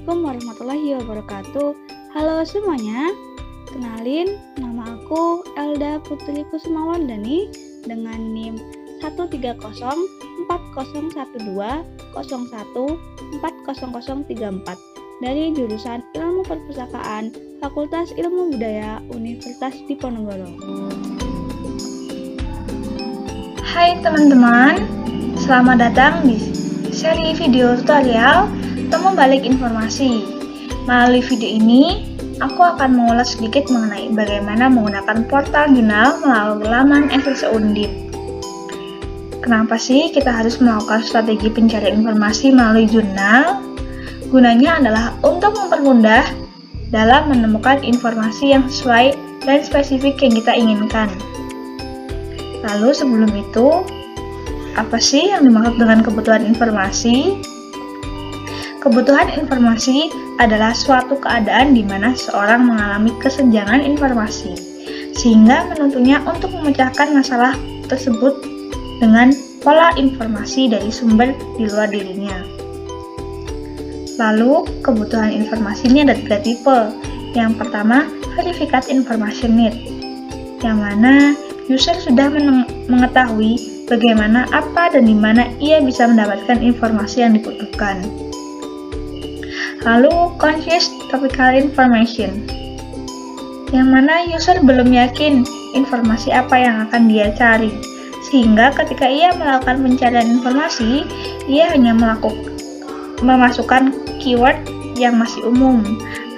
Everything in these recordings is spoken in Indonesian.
Assalamualaikum warahmatullahi wabarakatuh. Halo semuanya, kenalin nama aku Elda Putri Kusumawardani dengan NIM 1304012014034 dari jurusan Ilmu Perpustakaan Fakultas Ilmu Budaya Universitas Diponegoro. Hai teman-teman, selamat datang di seri video tutorial Temu Balik Informasi. Melalui video ini, aku akan mengulas sedikit mengenai bagaimana menggunakan portal jurnal melalui laman SSO Undip. Kenapa sih kita harus melakukan strategi pencarian informasi melalui jurnal? Gunanya adalah untuk mempermudah dalam menemukan informasi yang sesuai dan spesifik yang kita inginkan. Lalu sebelum itu, apa sih yang dimaksud dengan kebutuhan informasi? Kebutuhan informasi adalah suatu keadaan di mana seorang mengalami kesenjangan informasi, sehingga menuntunnya untuk memecahkan masalah tersebut dengan pola informasi dari sumber di luar dirinya. Lalu, kebutuhan informasi ini ada 3 tipe. Yang pertama, Verified Information Need, yang mana user sudah mengetahui bagaimana, apa, dan di mana ia bisa mendapatkan informasi yang dibutuhkan. Lalu, Confused Topical Information, yang mana user belum yakin informasi apa yang akan dia cari, sehingga ketika ia melakukan pencarian informasi, ia hanya memasukkan keyword yang masih umum.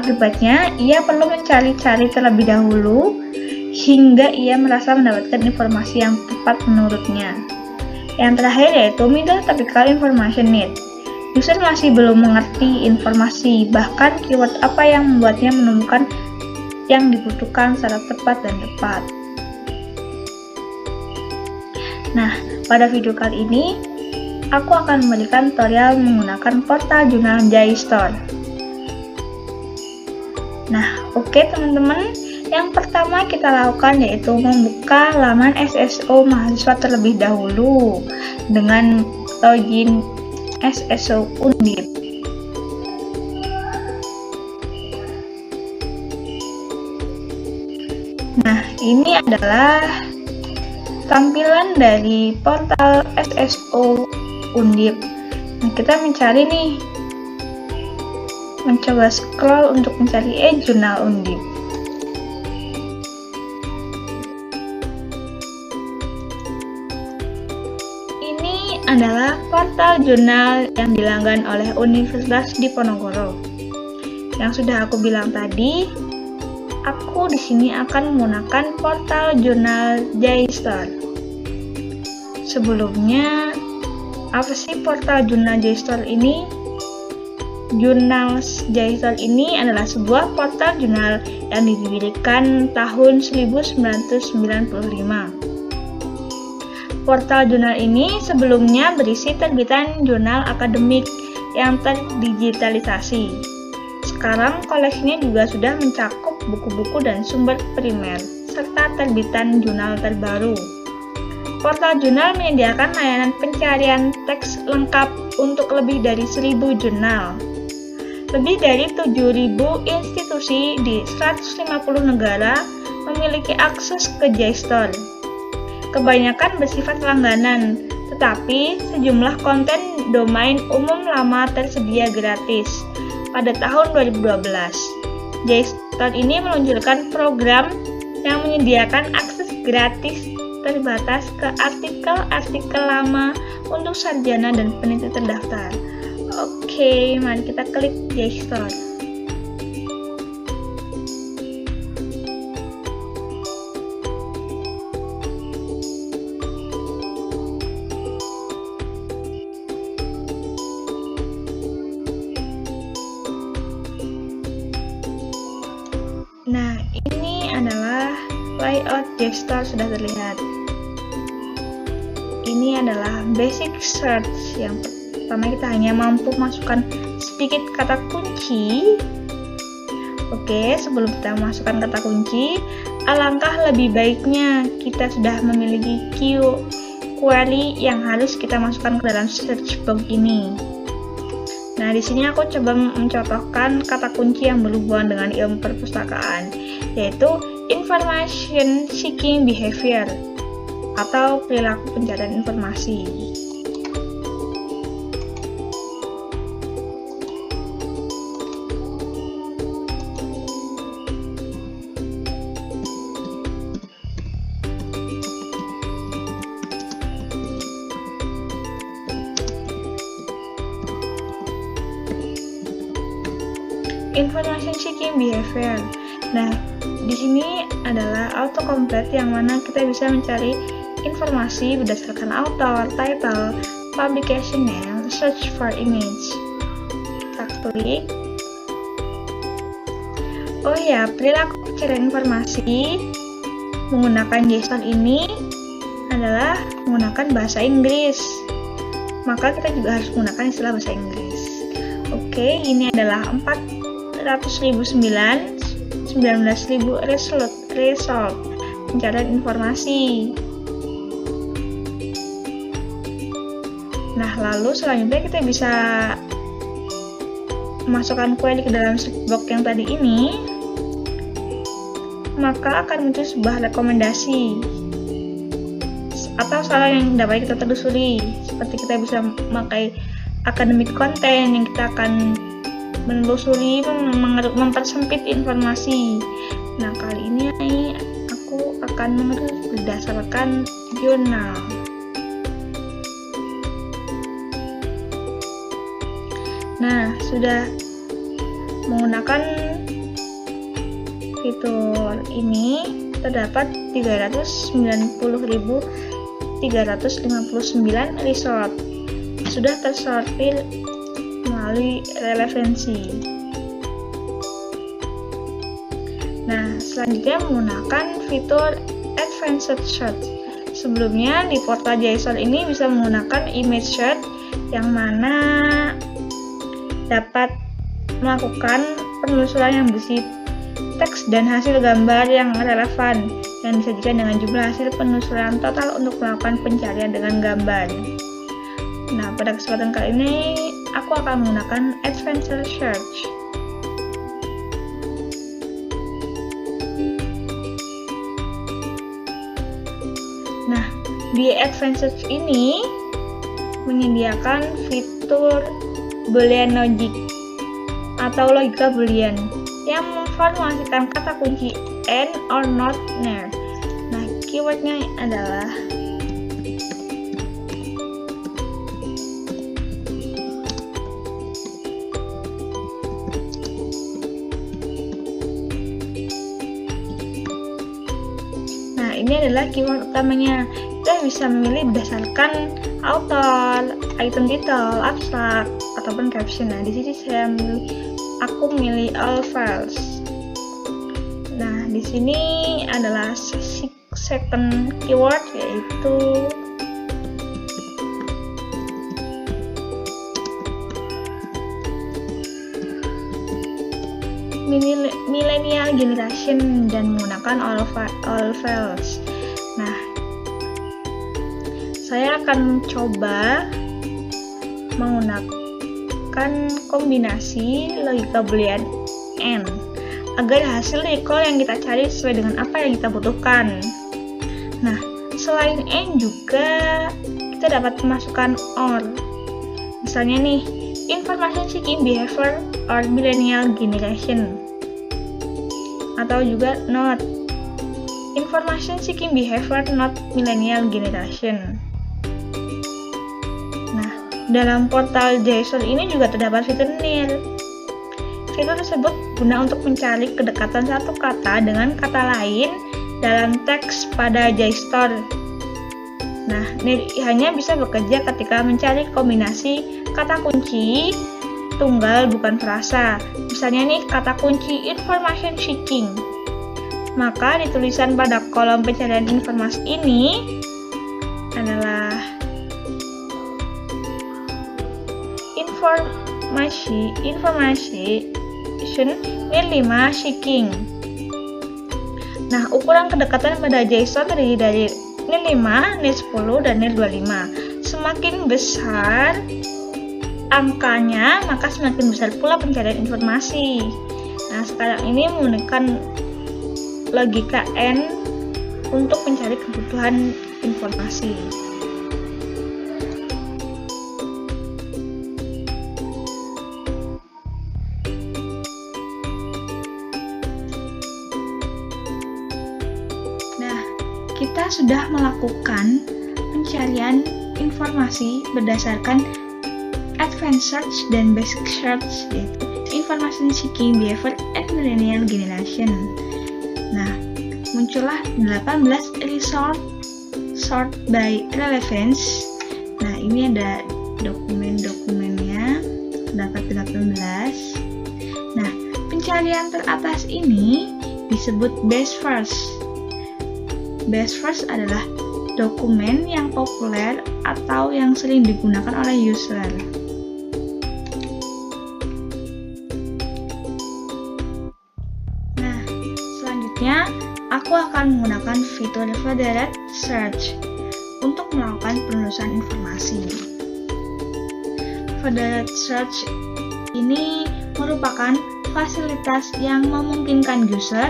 Akibatnya, ia perlu mencari-cari terlebih dahulu hingga ia merasa mendapatkan informasi yang tepat menurutnya. Yang terakhir yaitu Middle Topical Information Need. User masih belum mengerti informasi, bahkan keyword apa yang membuatnya menemukan yang dibutuhkan secara tepat dan tepat. Nah, pada video kali ini, aku akan memberikan tutorial menggunakan portal jurnal JSTOR. Nah, oke teman-teman, yang pertama kita lakukan yaitu membuka laman SSO mahasiswa terlebih dahulu dengan login SSO Undip. Nah, ini adalah tampilan dari portal SSO Undip. Nah, kita mencari nih, mencoba scroll untuk mencari jurnal Undip. Ini adalah portal jurnal yang dilanggan oleh Universitas Diponegoro. Yang sudah aku bilang tadi, aku di sini akan menggunakan portal jurnal JSTOR. Sebelumnya, apa sih portal jurnal JSTOR ini? Jurnal JSTOR ini adalah sebuah portal jurnal yang didirikan tahun 1995. Portal jurnal ini sebelumnya berisi terbitan jurnal akademik yang terdigitalisasi. Sekarang koleksinya juga sudah mencakup buku-buku dan sumber primer, serta terbitan jurnal terbaru. Portal jurnal menyediakan layanan pencarian teks lengkap untuk lebih dari 1.000 jurnal. Lebih dari 7.000 institusi di 150 negara memiliki akses ke JSTOR. Kebanyakan bersifat langganan, tetapi sejumlah konten domain umum lama tersedia gratis. Pada tahun 2012, JSTOR ini meluncurkan program yang menyediakan akses gratis terbatas ke artikel-artikel lama untuk sarjana dan peneliti terdaftar. Oke, mari kita klik JSTOR. Nah, ini adalah layout JSTOR sudah terlihat. Ini adalah basic search. Yang pertama kita hanya mampu masukkan sedikit kata kunci. Oke, sebelum kita masukkan kata kunci, alangkah lebih baiknya kita sudah memiliki query yang harus kita masukkan ke dalam search box ini. Nah, di sini aku coba mencontohkan kata kunci yang berhubungan dengan ilmu perpustakaan, yaitu information seeking behavior atau perilaku pencarian informasi. Information seeking behavior. Nah, di sini adalah autocomplete yang mana kita bisa mencari informasi berdasarkan author, title, publication name, search for image. Kita klik. Oh ya, perilaku pencarian informasi menggunakan JSON ini adalah menggunakan bahasa Inggris. Maka kita juga harus menggunakan istilah bahasa Inggris. Oke, ini adalah 400.009, 19.000 result pencarian informasi. Nah, lalu selanjutnya kita bisa masukkan query ke dalam search box yang tadi ini, maka akan muncul sebuah rekomendasi atau saran yang dapat kita telusuri. Seperti kita bisa memakai academic content yang kita akan menelusuri, mempersempit informasi. Nah, kali ini aku akan mengeruk berdasarkan jurnal. Nah, sudah menggunakan fitur ini terdapat 390.359 result. Sudah tersortir melalui relevansi. Nah, selanjutnya menggunakan fitur Advanced Search. Sebelumnya di portal JSON ini bisa menggunakan image search yang mana dapat melakukan penelusuran yang berisi teks dan hasil gambar yang relevan yang disajikan dengan jumlah hasil penelusuran total untuk melakukan pencarian dengan gambar. Nah, pada kesempatan kali ini aku akan menggunakan Advanced Search. Nah, di Advanced Search ini menyediakan fitur Boolean Logic atau logika Boolean yang memformulasikan kata kunci and or not near. Nah, keywordnya adalah ini adalah keyword utamanya. Kita bisa memilih berdasarkan author, item title, abstract, ataupun caption. Nah, di sini aku memilih all files. Nah, di sini adalah second keyword, yaitu millennial generation dan menggunakan all files. Nah, saya akan coba menggunakan kombinasi logika Boolean AND agar hasil recall yang kita cari sesuai dengan apa yang kita butuhkan. Nah, selain AND juga kita dapat memasukkan OR. Misalnya nih, information seeking behavior or millennial generation, atau juga not information seeking behavior not millennial generation. Nah, dalam portal JSON ini juga terdapat fitur near. Fitur tersebut guna untuk mencari kedekatan satu kata dengan kata lain dalam teks pada JSTOR. Nah, near hanya bisa bekerja ketika mencari kombinasi kata kunci tunggal bukan frasa. Misalnya nih, kata kunci information seeking. Maka di tulisan pada kolom pencarian informasi ini adalah information near 5 seeking. Nah, ukuran kedekatan pada JSON terdiri dari near 5, near 10, dan near 25. Semakin besar angkanya, maka semakin besar pula pencarian informasi. Nah, sekarang ini menggunakan logika N untuk mencari kebutuhan informasi. Nah, kita sudah melakukan pencarian informasi berdasarkan advanced search dan basic search, yaitu information seeking behavior and millennial generation. Nah, muncullah 18 result sort by relevance. Nah, ini ada dokumen-dokumennya, terdapat 18. Nah, pencarian teratas ini disebut best first. Best first adalah dokumen yang populer atau yang sering digunakan oleh user. Nah, selanjutnya aku akan menggunakan fitur federated search untuk melakukan penelusuran informasi. Federated search ini merupakan fasilitas yang memungkinkan user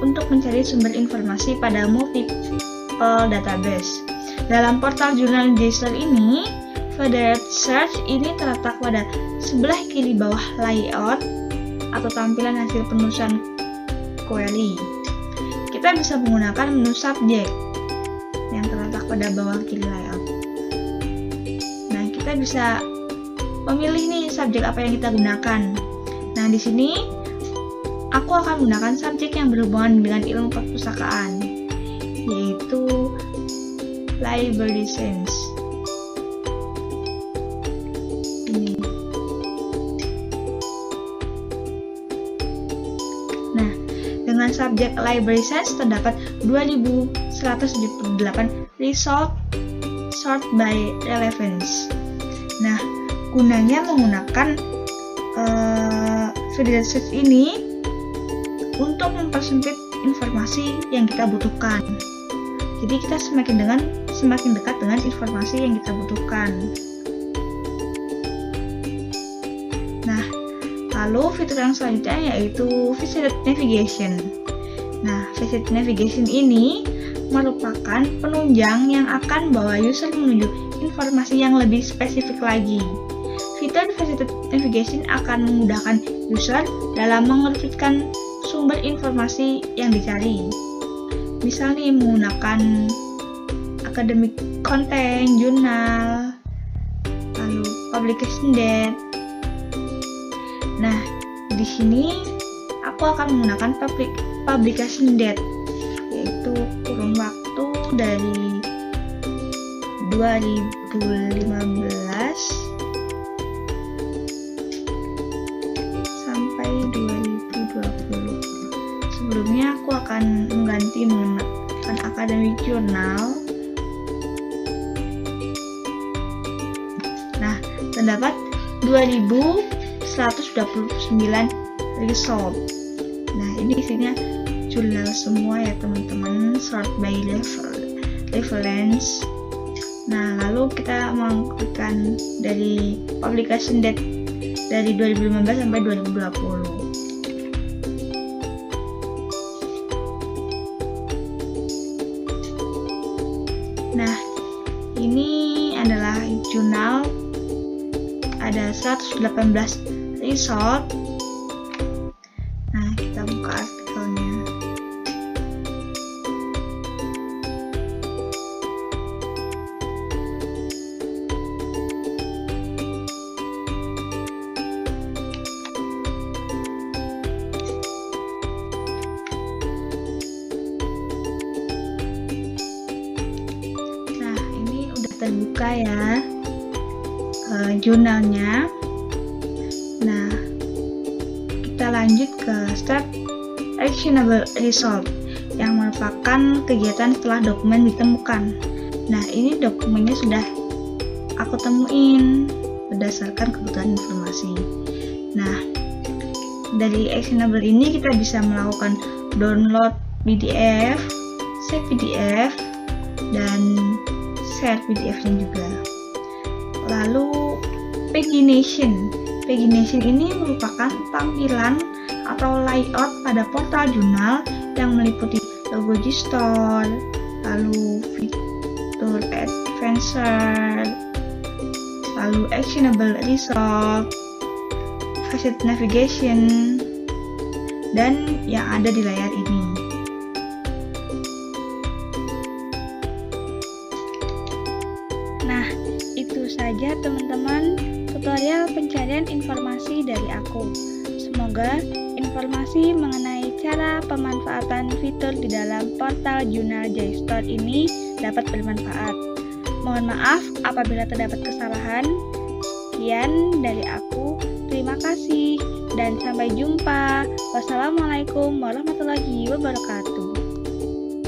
untuk mencari sumber informasi pada multiple database. Dalam portal jurnal JSTOR ini, federated search ini terletak pada sebelah kiri bawah layout atau tampilan hasil penelusuran query. Kita bisa menggunakan menu subject yang terletak pada bawah kiri layout. Nah, kita bisa memilih nih subjek apa yang kita gunakan. Nah, di sini aku akan menggunakan subjek yang berhubungan dengan ilmu perpustakaan, yaitu library science. Ini. Nah, dengan subjek library science terdapat 2178 result sort by relevance. Nah, gunanya menggunakan federated search ini untuk mempersempit informasi yang kita butuhkan. Jadi kita semakin dekat dengan informasi yang kita butuhkan. Nah, lalu fitur yang selanjutnya yaitu visited navigation. Nah, visited navigation ini merupakan penunjang yang akan membawa user menuju informasi yang lebih spesifik lagi. Fitur visited navigation akan memudahkan user dalam mengerucutkan sumber informasi yang dicari. Misalnya menggunakan academic content, jurnal, lalu publication date. Nah, di sini aku akan menggunakan publication date, yaitu kurun waktu dari 2015 sampai 2020. Sebelumnya aku akan mengganti menggunakan academic journal. Nah, terdapat 2129 result. Nah, ini isinya jurnal semua ya teman-teman, sort by reference. Nah, lalu kita mengklikkan dari publication date dari 2015 sampai 2020. Nah, ini adalah jurnal, ada 118 result. Nah, kita buka artikelnya. Terbuka ya jurnalnya. Nah, kita lanjut ke step actionable result yang merupakan kegiatan setelah dokumen ditemukan. Nah, ini dokumennya sudah aku temuin berdasarkan kebutuhan informasi. Nah, dari actionable ini kita bisa melakukan download PDF, save PDF, dan share PDF-nya juga. Lalu pagination. Pagination ini merupakan tampilan atau layout pada portal jurnal yang meliputi logo Gstore, lalu fitur advanced, lalu actionable result, facet navigation, dan yang ada di layar ini. Nah, itu saja teman-teman tutorial pencarian informasi dari aku. Semoga informasi mengenai cara pemanfaatan fitur di dalam portal jurnal JSTOR ini dapat bermanfaat. Mohon maaf apabila terdapat kesalahan. Sekian dari aku. Terima kasih dan sampai jumpa. Wassalamualaikum warahmatullahi wabarakatuh.